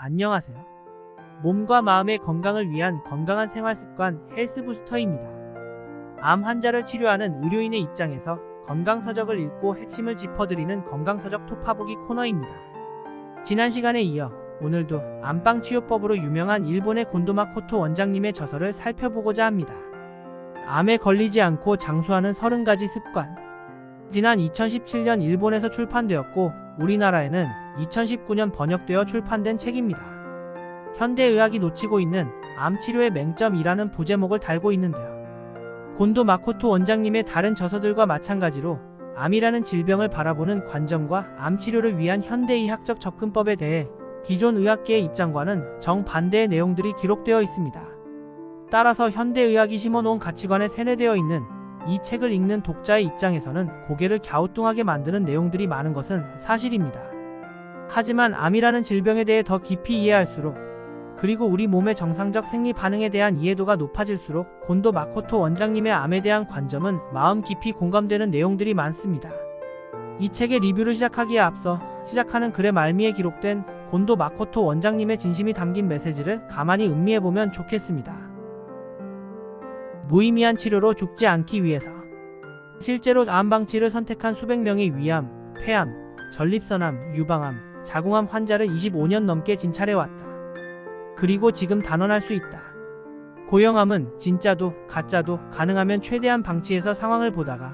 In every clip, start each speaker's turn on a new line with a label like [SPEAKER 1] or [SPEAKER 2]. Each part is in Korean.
[SPEAKER 1] 안녕하세요. 몸과 마음의 건강을 위한 건강한 생활습관 헬스부스터입니다. 암 환자를 치료하는 의료인의 입장에서 건강서적을 읽고 핵심을 짚어드리는 건강서적 톱파보기 코너입니다. 지난 시간에 이어 오늘도 안방치료법으로 유명한 일본의 곤도마코토 원장님의 저서를 살펴보고자 합니다. 암에 걸리지 않고 장수하는 30가지 습관. 지난 2017년 일본에서 출판되었고 우리나라에는 2019년 번역되어 출판된 책입니다. 현대의학이 놓치고 있는 암치료의 맹점이라는 부제목을 달고 있는데요. 곤도 마코토 원장님의 다른 저서들과 마찬가지로 암이라는 질병을 바라보는 관점과 암치료를 위한 현대의학적 접근법에 대해 기존 의학계의 입장과는 정반대의 내용들이 기록되어 있습니다. 따라서 현대의학이 심어놓은 가치관에 세뇌되어 있는 이 책을 읽는 독자의 입장에서는 고개를 갸우뚱하게 만드는 내용들이 많은 것은 사실입니다. 하지만 암이라는 질병에 대해 더 깊이 이해할수록, 그리고 우리 몸의 정상적 생리 반응에 대한 이해도가 높아질수록 곤도 마코토 원장님의 암에 대한 관점은 마음 깊이 공감되는 내용들이 많습니다. 이 책의 리뷰를 시작하기에 앞서 시작하는 글의 말미에 기록된 곤도 마코토 원장님의 진심이 담긴 메시지를 가만히 음미해보면 좋겠습니다. 무의미한 치료로 죽지 않기 위해서. 실제로 암 방치를 선택한 수백 명의 위암, 폐암, 전립선암, 유방암, 자궁암 환자를 25년 넘게 진찰해왔다. 그리고 지금 단언할 수 있다. 고형암은 진짜도 가짜도 가능하면 최대한 방치해서 상황을 보다가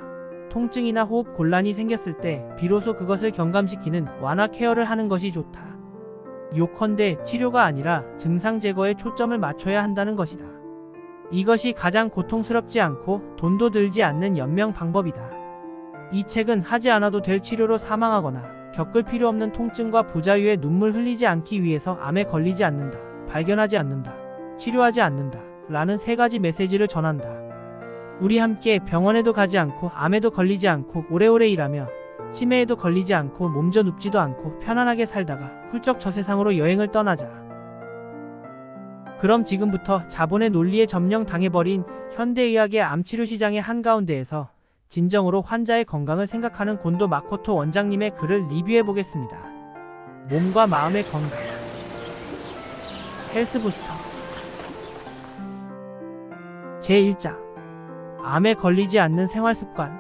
[SPEAKER 1] 통증이나 호흡 곤란이 생겼을 때 비로소 그것을 경감시키는 완화 케어를 하는 것이 좋다. 요컨대 치료가 아니라 증상 제거에 초점을 맞춰야 한다는 것이다. 이것이 가장 고통스럽지 않고 돈도 들지 않는 연명 방법이다. 이 책은 하지 않아도 될 치료로 사망하거나 겪을 필요 없는 통증과 부자유의 눈물 흘리지 않기 위해서 암에 걸리지 않는다, 발견하지 않는다, 치료하지 않는다 라는 3가지 메시지를 전한다. 우리 함께 병원에도 가지 않고 암에도 걸리지 않고 오래오래 일하며 치매에도 걸리지 않고 몸져 눕지도 않고 편안하게 살다가 훌쩍 저 세상으로 여행을 떠나자. 그럼 지금부터 자본의 논리에 점령당해버린 현대의학의 암치료 시장의 한가운데에서 진정으로 환자의 건강을 생각하는 곤도 마코토 원장님의 글을 리뷰해보겠습니다. 몸과 마음의 건강 헬스부스터 제1장 암에 걸리지 않는 생활습관.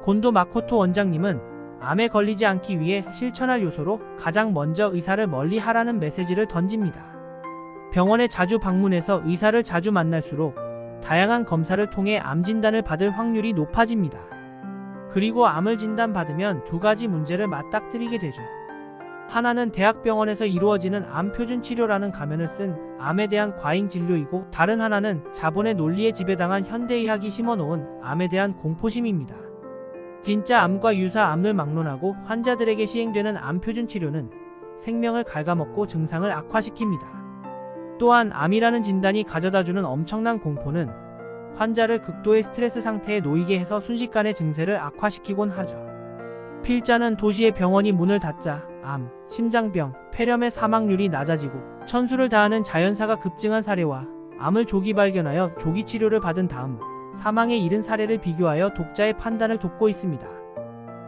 [SPEAKER 1] 곤도 마코토 원장님은 암에 걸리지 않기 위해 실천할 요소로 가장 먼저 의사를 멀리 하라는 메시지를 던집니다. 병원에 자주 방문해서 의사를 자주 만날수록 다양한 검사를 통해 암 진단을 받을 확률이 높아집니다. 그리고 암을 진단받으면 2가지 문제를 맞닥뜨리게 되죠. 하나는 대학병원에서 이루어지는 암 표준 치료라는 가면을 쓴 암에 대한 과잉 진료이고, 다른 하나는 자본의 논리에 지배당한 현대의학이 심어놓은 암에 대한 공포심입니다. 진짜 암과 유사 암을 막론하고 환자들에게 시행되는 암 표준 치료는 생명을 갉아먹고 증상을 악화시킵니다. 또한 암이라는 진단이 가져다주는 엄청난 공포는 환자를 극도의 스트레스 상태에 놓이게 해서 순식간에 증세를 악화시키곤 하죠. 필자는 도시의 병원이 문을 닫자 암, 심장병, 폐렴의 사망률이 낮아지고 천수를 다하는 자연사가 급증한 사례와 암을 조기 발견하여 조기 치료를 받은 다음 사망에 이른 사례를 비교하여 독자의 판단을 돕고 있습니다.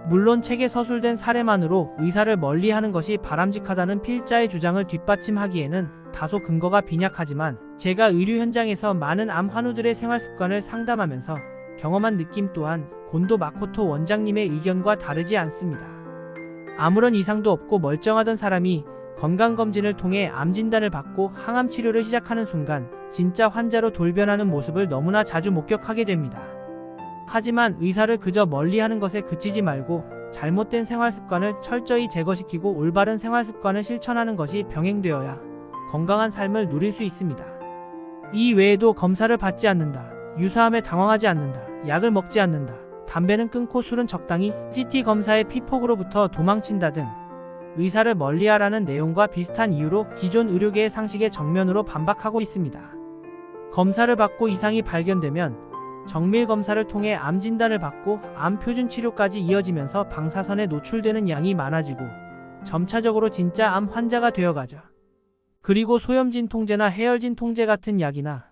[SPEAKER 1] 물론 책에 서술된 사례만으로 의사를 멀리하는 것이 바람직하다는 필자의 주장을 뒷받침하기에는 다소 근거가 빈약하지만, 제가 의료 현장에서 많은 암 환우들의 생활습관을 상담하면서 경험한 느낌 또한 곤도 마코토 원장님의 의견과 다르지 않습니다. 아무런 이상도 없고 멀쩡하던 사람이 건강검진을 통해 암 진단을 받고 항암 치료를 시작하는 순간 진짜 환자로 돌변하는 모습을 너무나 자주 목격하게 됩니다. 하지만 의사를 그저 멀리하는 것에 그치지 말고 잘못된 생활습관을 철저히 제거시키고 올바른 생활습관을 실천하는 것이 병행되어야 건강한 삶을 누릴 수 있습니다. 이 외에도 검사를 받지 않는다, 유사암에 당황하지 않는다, 약을 먹지 않는다, 담배는 끊고 술은 적당히, CT 검사의 피폭으로부터 도망친다 등 의사를 멀리하라는 내용과 비슷한 이유로 기존 의료계의 상식에 정면으로 반박하고 있습니다. 검사를 받고 이상이 발견되면 정밀 검사를 통해 암 진단을 받고 암 표준 치료까지 이어지면서 방사선에 노출되는 양이 많아지고 점차적으로 진짜 암 환자가 되어가죠. 그리고 소염진통제나 해열진통제 같은 약이나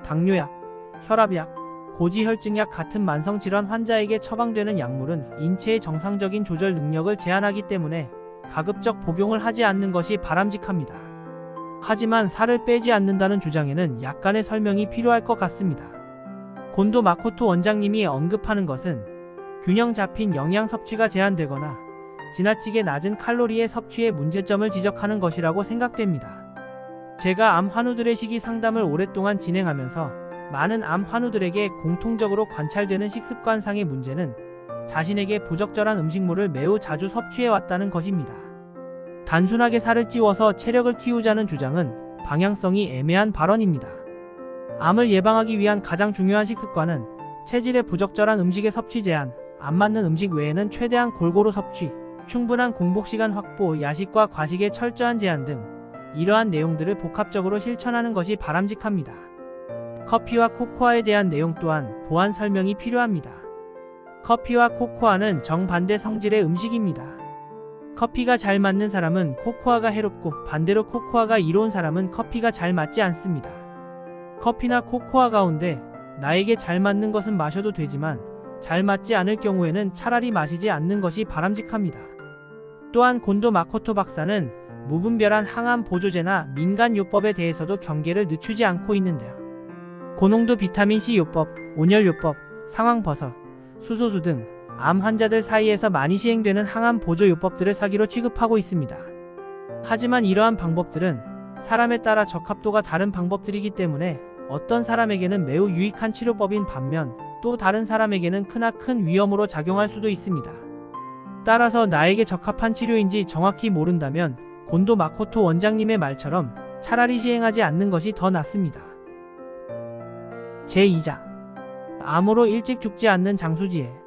[SPEAKER 1] 당뇨약, 혈압약, 고지혈증약 같은 만성질환 환자에게 처방되는 약물은 인체의 정상적인 조절 능력을 제한하기 때문에 가급적 복용을 하지 않는 것이 바람직합니다. 하지만 살을 빼지 않는다는 주장에는 약간의 설명이 필요할 것 같습니다. 곤도 마코토 원장님이 언급하는 것은 균형 잡힌 영양 섭취가 제한되거나 지나치게 낮은 칼로리의 섭취의 문제점을 지적하는 것이라고 생각됩니다. 제가 암 환우들의 식이 상담을 오랫동안 진행하면서 많은 암 환우들에게 공통적으로 관찰되는 식습관상의 문제는 자신에게 부적절한 음식물을 매우 자주 섭취해왔다는 것입니다. 단순하게 살을 찌워서 체력을 키우자는 주장은 방향성이 애매한 발언입니다. 암을 예방하기 위한 가장 중요한 식습관은 체질의 부적절한 음식의 섭취 제한, 안 맞는 음식 외에는 최대한 골고루 섭취, 충분한 공복시간 확보, 야식과 과식의 철저한 제한 등 이러한 내용들을 복합적으로 실천하는 것이 바람직합니다. 커피와 코코아에 대한 내용 또한 보완 설명이 필요합니다. 커피와 코코아는 정반대 성질의 음식입니다. 커피가 잘 맞는 사람은 코코아가 해롭고 반대로 코코아가 이로운 사람은 커피가 잘 맞지 않습니다. 커피나 코코아 가운데 나에게 잘 맞는 것은 마셔도 되지만 잘 맞지 않을 경우에는 차라리 마시지 않는 것이 바람직합니다. 또한 곤도 마코토 박사는 무분별한 항암 보조제나 민간요법에 대해서도 경계를 늦추지 않고 있는데요. 고농도 비타민C 요법, 온열요법, 상황버섯, 수소수 등 암 환자들 사이에서 많이 시행되는 항암 보조 요법들을 사기로 취급하고 있습니다. 하지만 이러한 방법들은 사람에 따라 적합도가 다른 방법들이기 때문에 어떤 사람에게는 매우 유익한 치료법인 반면 또 다른 사람에게는 크나큰 위험으로 작용할 수도 있습니다. 따라서 나에게 적합한 치료인지 정확히 모른다면 곤도 마코토 원장님의 말처럼 차라리 시행하지 않는 것이 더 낫습니다. 제2장 암으로 일찍 죽지 않는 장수지혜.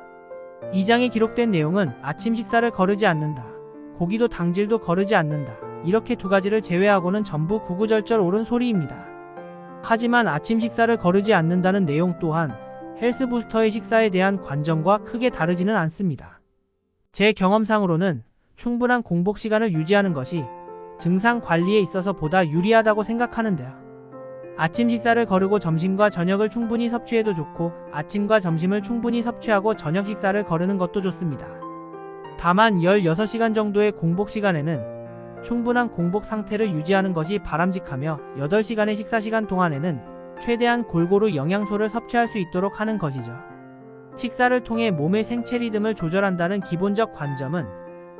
[SPEAKER 1] 이 장에 기록된 내용은 아침 식사를 거르지 않는다, 고기도 당질도 거르지 않는다, 이렇게 두 가지를 제외하고는 전부 구구절절 옳은 소리입니다. 하지만 아침 식사를 거르지 않는다는 내용 또한 헬스부스터의 식사에 대한 관점과 크게 다르지는 않습니다. 제 경험상으로는 충분한 공복 시간을 유지하는 것이 증상 관리에 있어서 보다 유리하다고 생각하는데요. 아침 식사를 거르고 점심과 저녁을 충분히 섭취해도 좋고 아침과 점심을 충분히 섭취하고 저녁 식사를 거르는 것도 좋습니다. 다만 16시간 정도의 공복 시간에는 충분한 공복 상태를 유지하는 것이 바람직하며 8시간의 식사 시간 동안에는 최대한 골고루 영양소를 섭취할 수 있도록 하는 것이죠. 식사를 통해 몸의 생체 리듬을 조절한다는 기본적 관점은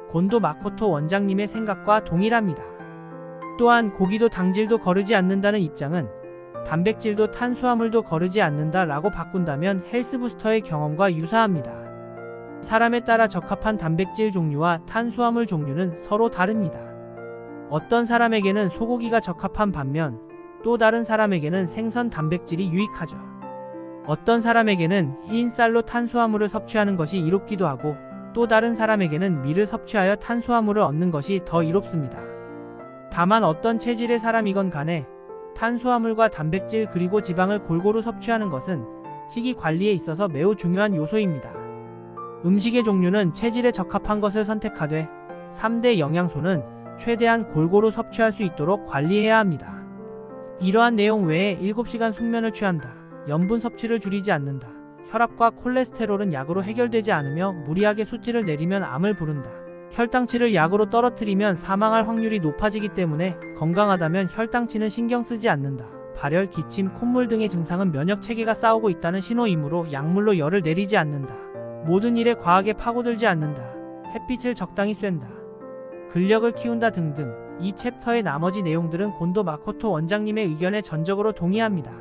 [SPEAKER 1] 곤도 마코토 원장님의 생각과 동일합니다. 또한 고기도 당질도 거르지 않는다는 입장은 단백질도 탄수화물도 거르지 않는다 라고 바꾼다면 헬스부스터의 경험과 유사합니다. 사람에 따라 적합한 단백질 종류와 탄수화물 종류는 서로 다릅니다. 어떤 사람에게는 소고기가 적합한 반면 또 다른 사람에게는 생선 단백질이 유익하죠. 어떤 사람에게는 흰 쌀로 탄수화물을 섭취하는 것이 이롭기도 하고 또 다른 사람에게는 밀을 섭취하여 탄수화물을 얻는 것이 더 이롭습니다. 다만 어떤 체질의 사람이건 간에 탄수화물과 단백질 그리고 지방을 골고루 섭취하는 것은 식이 관리에 있어서 매우 중요한 요소입니다. 음식의 종류는 체질에 적합한 것을 선택하되 3대 영양소는 최대한 골고루 섭취할 수 있도록 관리해야 합니다. 이러한 내용 외에 7시간 숙면을 취한다, 염분 섭취를 줄이지 않는다, 혈압과 콜레스테롤은 약으로 해결되지 않으며 무리하게 수치를 내리면 암을 부른다, 혈당치를 약으로 떨어뜨리면 사망할 확률이 높아지기 때문에 건강하다면 혈당치는 신경 쓰지 않는다, 발열, 기침, 콧물 등의 증상은 면역 체계가 싸우고 있다는 신호이므로 약물로 열을 내리지 않는다, 모든 일에 과하게 파고들지 않는다, 햇빛을 적당히 쐰다, 근력을 키운다 등등 이 챕터의 나머지 내용들은 곤도 마코토 원장님의 의견에 전적으로 동의합니다.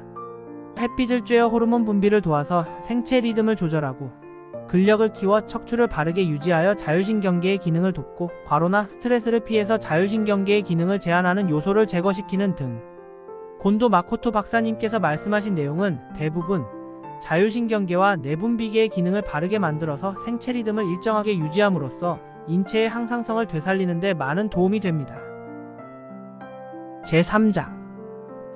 [SPEAKER 1] 햇빛을 쬐어 호르몬 분비를 도와서 생체 리듬을 조절하고 근력을 키워 척추를 바르게 유지하여 자율신경계의 기능을 돕고 과로나 스트레스를 피해서 자율신경계의 기능을 제한하는 요소를 제거시키는 등 곤도 마코토 박사님께서 말씀하신 내용은 대부분 자율신경계와 내분비계의 기능을 바르게 만들어서 생체 리듬을 일정하게 유지함으로써 인체의 항상성을 되살리는 데 많은 도움이 됩니다. 제3장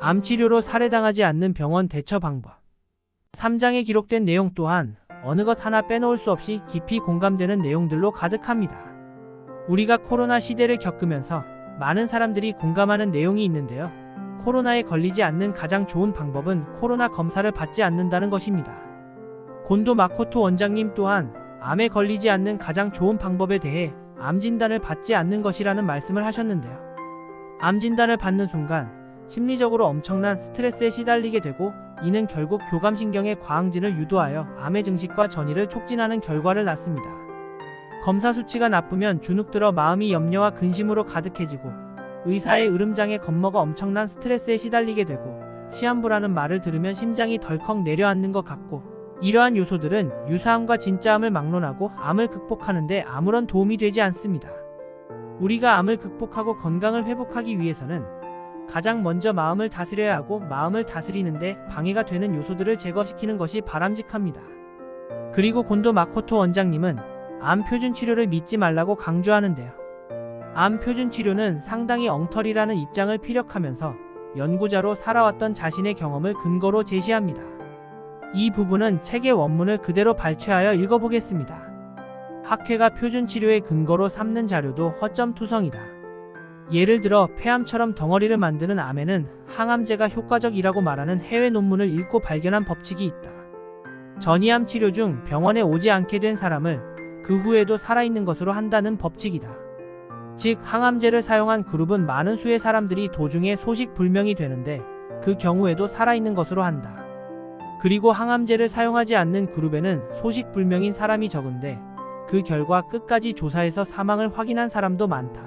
[SPEAKER 1] 암치료로 살해당하지 않는 병원 대처 방법. 3장에 기록된 내용 또한 어느 것 하나 빼놓을 수 없이 깊이 공감되는 내용들로 가득합니다. 우리가 코로나 시대를 겪으면서 많은 사람들이 공감하는 내용이 있는데요. 코로나에 걸리지 않는 가장 좋은 방법은 코로나 검사를 받지 않는다는 것입니다. 곤도 마코토 원장님 또한 암에 걸리지 않는 가장 좋은 방법에 대해 암 진단을 받지 않는 것이라는 말씀을 하셨는데요. 암 진단을 받는 순간 심리적으로 엄청난 스트레스에 시달리게 되고, 이는 결국 교감신경의 과항진을 유도하여 암의 증식과 전이를 촉진하는 결과를 낳습니다. 검사 수치가 나쁘면 주눅들어 마음이 염려와 근심으로 가득해지고, 의사의 으름장에 겁먹어 엄청난 스트레스에 시달리게 되고, 시한부라는 말을 들으면 심장이 덜컥 내려앉는 것 같고, 이러한 요소들은 유사암과 진짜암을 막론하고 암을 극복하는데 아무런 도움이 되지 않습니다. 우리가 암을 극복하고 건강을 회복하기 위해서는 가장 먼저 마음을 다스려야 하고, 마음을 다스리는데 방해가 되는 요소들을 제거시키는 것이 바람직합니다. 그리고 곤도 마코토 원장님은 암 표준 치료를 믿지 말라고 강조하는데요. 암 표준 치료는 상당히 엉터리라는 입장을 피력하면서 연구자로 살아왔던 자신의 경험을 근거로 제시합니다. 이 부분은 책의 원문을 그대로 발췌하여 읽어보겠습니다. 학회가 표준 치료의 근거로 삼는 자료도 허점투성이다. 예를 들어 폐암처럼 덩어리를 만드는 암에는 항암제가 효과적이라고 말하는 해외 논문을 읽고 발견한 법칙이 있다. 전이암 치료 중 병원에 오지 않게 된 사람을 그 후에도 살아있는 것으로 한다는 법칙이다. 즉, 항암제를 사용한 그룹은 많은 수의 사람들이 도중에 소식불명이 되는데 그 경우에도 살아있는 것으로 한다. 그리고 항암제를 사용하지 않는 그룹에는 소식불명인 사람이 적은데 그 결과 끝까지 조사해서 사망을 확인한 사람도 많다.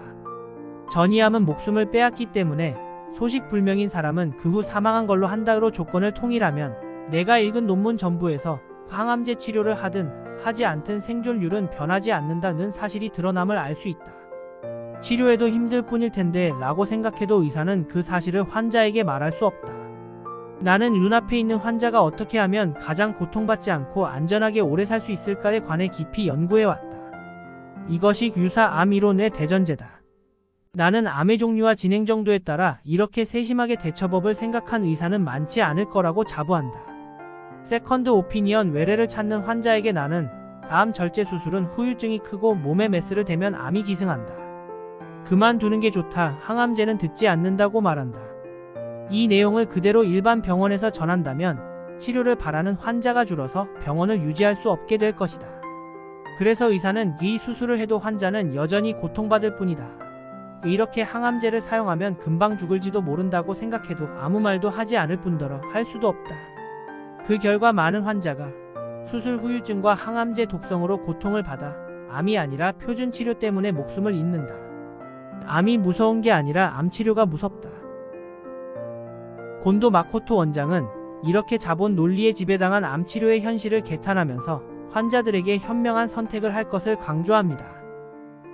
[SPEAKER 1] 전이암은 목숨을 빼앗기 때문에 소식불명인 사람은 그 후 사망한 걸로 한다로 조건을 통일하면 내가 읽은 논문 전부에서 항암제 치료를 하든 하지 않든 생존율은 변하지 않는다는 사실이 드러남을 알 수 있다. 치료해도 힘들 뿐일 텐데 라고 생각해도 의사는 그 사실을 환자에게 말할 수 없다. 나는 눈앞에 있는 환자가 어떻게 하면 가장 고통받지 않고 안전하게 오래 살 수 있을까에 관해 깊이 연구해왔다. 이것이 유사암 이론의 대전제다. 나는 암의 종류와 진행 정도에 따라 이렇게 세심하게 대처법을 생각한 의사는 많지 않을 거라고 자부한다. 세컨드 오피니언 외래를 찾는 환자에게 나는 암 절제 수술은 후유증이 크고 몸에 메스를 대면 암이 기승한다. 그만두는 게 좋다. 항암제는 듣지 않는다고 말한다. 이 내용을 그대로 일반 병원에서 전한다면 치료를 바라는 환자가 줄어서 병원을 유지할 수 없게 될 것이다. 그래서 의사는 이 수술을 해도 환자는 여전히 고통받을 뿐이다. 이렇게 항암제를 사용하면 금방 죽을지도 모른다고 생각해도 아무 말도 하지 않을 뿐더러 할 수도 없다. 그 결과 많은 환자가 수술 후유증과 항암제 독성으로 고통을 받아 암이 아니라 표준 치료 때문에 목숨을 잃는다. 암이 무서운 게 아니라 암 치료가 무섭다. 곤도 마코토 원장은 이렇게 자본 논리에 지배당한 암 치료의 현실을 개탄하면서 환자들에게 현명한 선택을 할 것을 강조합니다.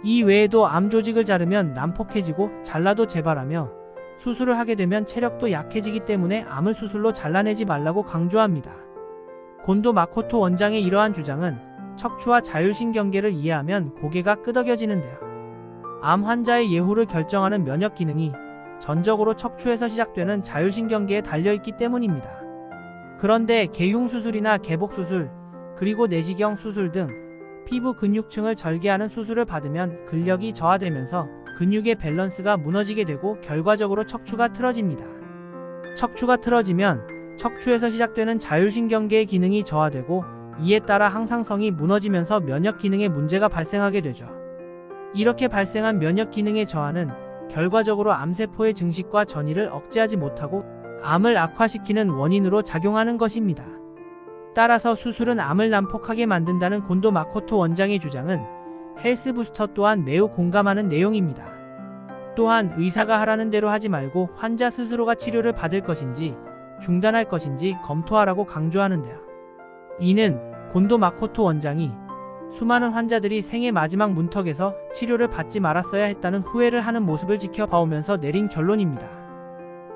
[SPEAKER 1] 이 외에도 암 조직을 자르면 난폭해지고 잘라도 재발하며 수술을 하게 되면 체력도 약해지기 때문에 암을 수술로 잘라내지 말라고 강조합니다. 곤도 마코토 원장의 이러한 주장은 척추와 자율신경계를 이해하면 고개가 끄덕여지는데요. 암 환자의 예후를 결정하는 면역 기능이 전적으로 척추에서 시작되는 자율신경계에 달려있기 때문입니다. 그런데 개흉수술이나 개복수술, 그리고 내시경 수술 등 피부 근육층을 절개하는 수술을 받으면 근력이 저하되면서 근육의 밸런스가 무너지게 되고 결과적으로 척추가 틀어집니다. 척추가 틀어지면 척추에서 시작되는 자율신경계의 기능이 저하되고 이에 따라 항상성이 무너지면서 면역 기능에 문제가 발생하게 되죠. 이렇게 발생한 면역 기능의 저하는 결과적으로 암세포의 증식과 전이를 억제하지 못하고 암을 악화시키는 원인으로 작용하는 것입니다. 따라서 수술은 암을 난폭하게 만든다는 곤도 마코토 원장의 주장은 헬스부스터 또한 매우 공감하는 내용입니다. 또한 의사가 하라는 대로 하지 말고 환자 스스로가 치료를 받을 것인지 중단할 것인지 검토하라고 강조하는데요. 이는 곤도 마코토 원장이 수많은 환자들이 생애 마지막 문턱에서 치료를 받지 말았어야 했다는 후회를 하는 모습을 지켜봐오면서 내린 결론입니다.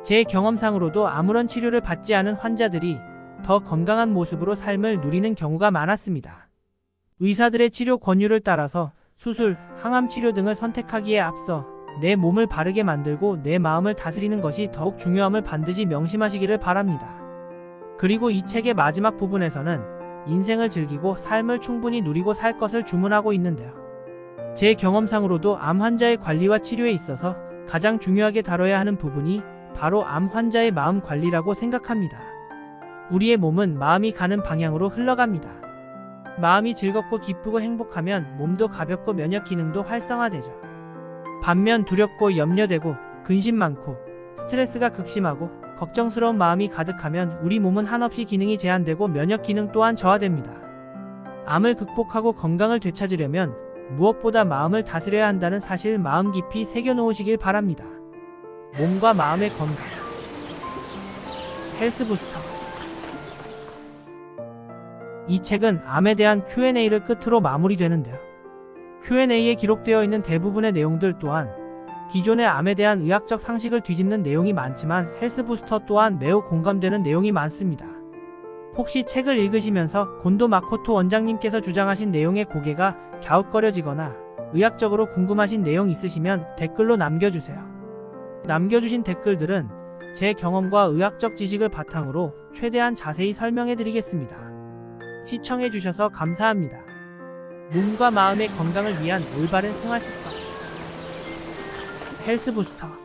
[SPEAKER 1] 제 경험상으로도 아무런 치료를 받지 않은 환자들이 더 건강한 모습으로 삶을 누리는 경우가 많았습니다. 의사들의 치료 권유를 따라서 수술, 항암 치료 등을 선택하기에 앞서 내 몸을 바르게 만들고 내 마음을 다스리는 것이 더욱 중요함을 반드시 명심하시기를 바랍니다. 그리고 이 책의 마지막 부분에서는 인생을 즐기고 삶을 충분히 누리고 살 것을 주문하고 있는데요. 제 경험상으로도 암 환자의 관리와 치료에 있어서 가장 중요하게 다뤄야 하는 부분이 바로 암 환자의 마음 관리라고 생각합니다. 우리의 몸은 마음이 가는 방향으로 흘러갑니다. 마음이 즐겁고 기쁘고 행복하면 몸도 가볍고 면역 기능도 활성화되죠. 반면 두렵고 염려되고 근심 많고 스트레스가 극심하고 걱정스러운 마음이 가득하면 우리 몸은 한없이 기능이 제한되고 면역 기능 또한 저하됩니다. 암을 극복하고 건강을 되찾으려면 무엇보다 마음을 다스려야 한다는 사실 마음 깊이 새겨놓으시길 바랍니다. 몸과 마음의 건강. 헬스부스터. 이 책은 암에 대한 Q&A를 끝으로 마무리되는데요. Q&A에 기록되어 있는 대부분의 내용들 또한 기존의 암에 대한 의학적 상식을 뒤집는 내용이 많지만 헬스부스터 또한 매우 공감되는 내용이 많습니다. 혹시 책을 읽으시면서 곤도 마코토 원장님께서 주장하신 내용에 고개가 갸웃거려지거나 의학적으로 궁금하신 내용 있으시면 댓글로 남겨주세요. 남겨주신 댓글들은 제 경험과 의학적 지식을 바탕으로 최대한 자세히 설명해드리겠습니다. 시청해주셔서 감사합니다. 몸과 마음의 건강을 위한 올바른 생활습관 헬스부스터.